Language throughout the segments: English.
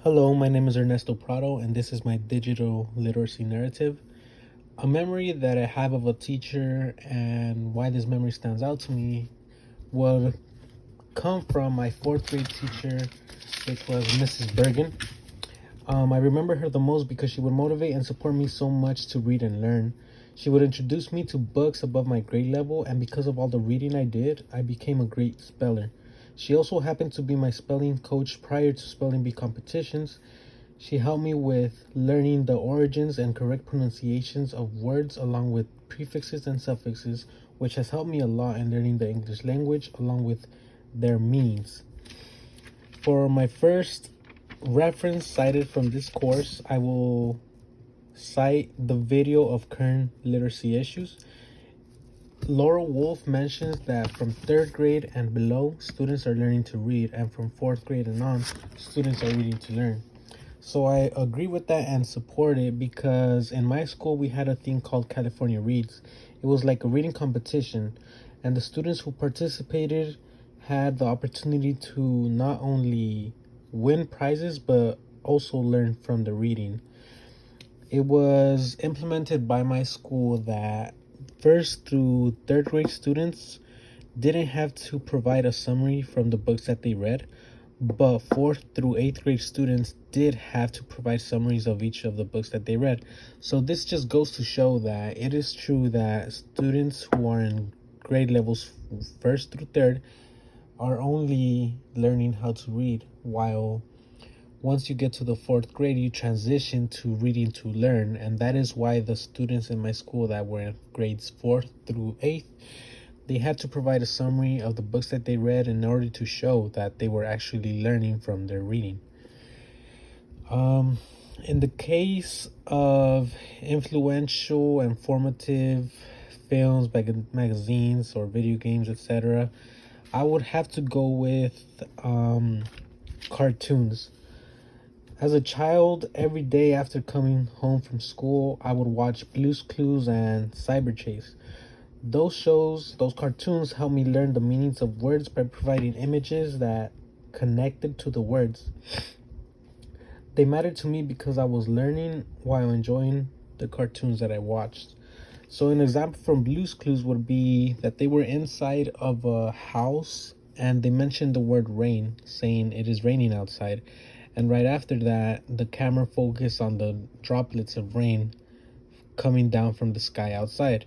Hello, my name is Ernesto Prado, and this is my digital literacy narrative. A memory that I have of a teacher and why this memory stands out to me would come from my fourth grade teacher, which was Mrs. Bergen. I remember her the most because she would motivate and support me so much to read and learn. She would introduce me to books above my grade level, and because of all the reading I did, I became a great speller. She also happened to be my spelling coach prior to spelling bee competitions. She helped me with learning the origins and correct pronunciations of words along with prefixes and suffixes, which has helped me a lot in learning the English language along with their meanings. For my first reference cited from this course, I will cite the video of current literacy issues. Laura Wolf mentions that from third grade and below, students are learning to read, and from fourth grade and on, students are reading to learn. So I agree with that and support it because in my school we had a thing called California Reads. It was like a reading competition, and the students who participated had the opportunity to not only win prizes but also learn from the reading. It was implemented by my school that first through third grade students didn't have to provide a summary from the books that they read, but fourth through eighth grade students did have to provide summaries of each of the books that they read. So this just goes to show that it is true that students who are in grade levels first through third are only learning how to read, while once you get to the fourth grade, you transition to reading to learn. And that is why the students in my school that were in grades fourth through eighth, they had to provide a summary of the books that they read in order to show that they were actually learning from their reading. In the case of influential and formative films, magazines, or video games, etc., I would have to go with cartoons. As a child, every day after coming home from school, I would watch Blue's Clues and Cyberchase. Those shows, those cartoons helped me learn the meanings of words by providing images that connected to the words. They mattered to me because I was learning while enjoying the cartoons that I watched. So an example from Blue's Clues would be that they were inside of a house and they mentioned the word rain, saying it is raining outside. And right after that, the camera focused on the droplets of rain coming down from the sky outside.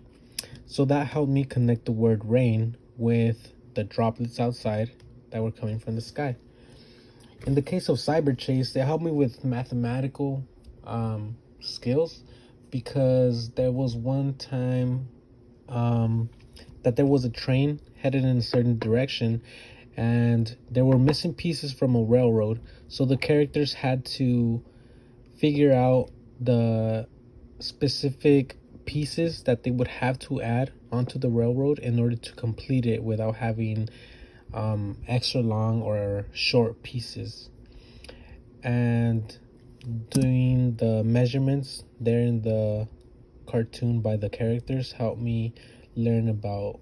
So that helped me connect the word rain with the droplets outside that were coming from the sky. In the case of Cyberchase, they helped me with mathematical skills because there was one time that there was a train headed in a certain direction and there were missing pieces from a railroad. So the characters had to figure out the specific pieces that they would have to add onto the railroad in order to complete it without having extra long or short pieces. And doing the measurements there in the cartoon by the characters helped me learn about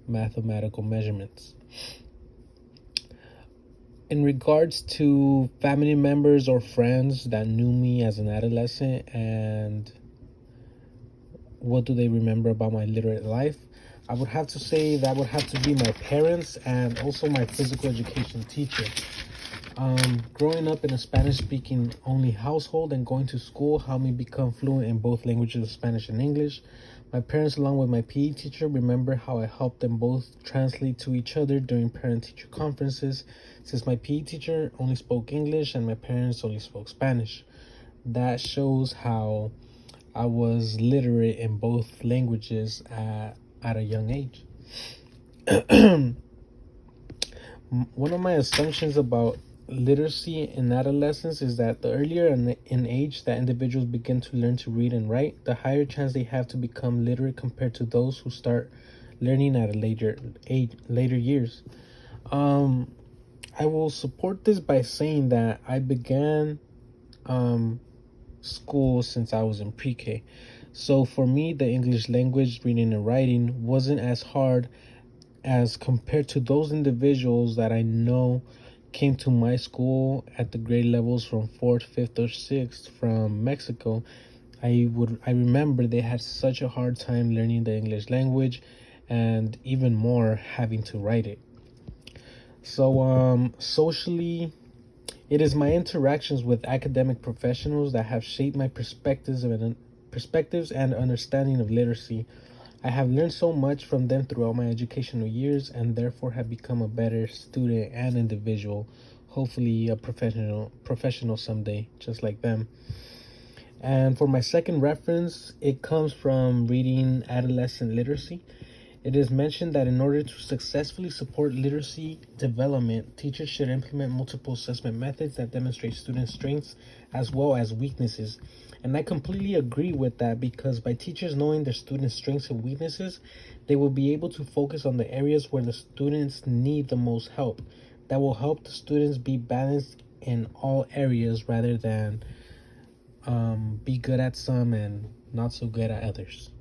mathematical measurements. In regards to family members or friends that knew me as an adolescent and what do they remember about my literate life, I would have to say that would have to be my parents and also my physical education teacher. Growing up in a Spanish-speaking only household and going to school helped me become fluent in both languages, Spanish and English. My parents, along with my PE teacher, remember how I helped them both translate to each other during parent-teacher conferences, since my PE teacher only spoke English and my parents only spoke Spanish. That shows how I was literate in both languages at a young age. One of my assumptions about literacy in adolescence is that the earlier in age that individuals begin to learn to read and write, the higher chance they have to become literate compared to those who start learning at a later years. I will support this by saying that I began school since I was in pre-K. So for me, the English language, reading and writing wasn't as hard as compared to those individuals that I know came to my school at the grade levels from 4th, 5th, or 6th from Mexico, I remember they had such a hard time learning the English language, and even more having to write it. So socially, it is my interactions with academic professionals that have shaped my perspectives and understanding of literacy. I have learned so much from them throughout my educational years, and therefore have become a better student and individual, hopefully a professional someday, just like them. And for my second reference, it comes from reading Adolescent Literacy. It is mentioned that in order to successfully support literacy development, teachers should implement multiple assessment methods that demonstrate students' strengths as well as weaknesses. And I completely agree with that, because by teachers knowing their students' strengths and weaknesses, they will be able to focus on the areas where the students need the most help. That will help the students be balanced in all areas rather than be good at some and not so good at others.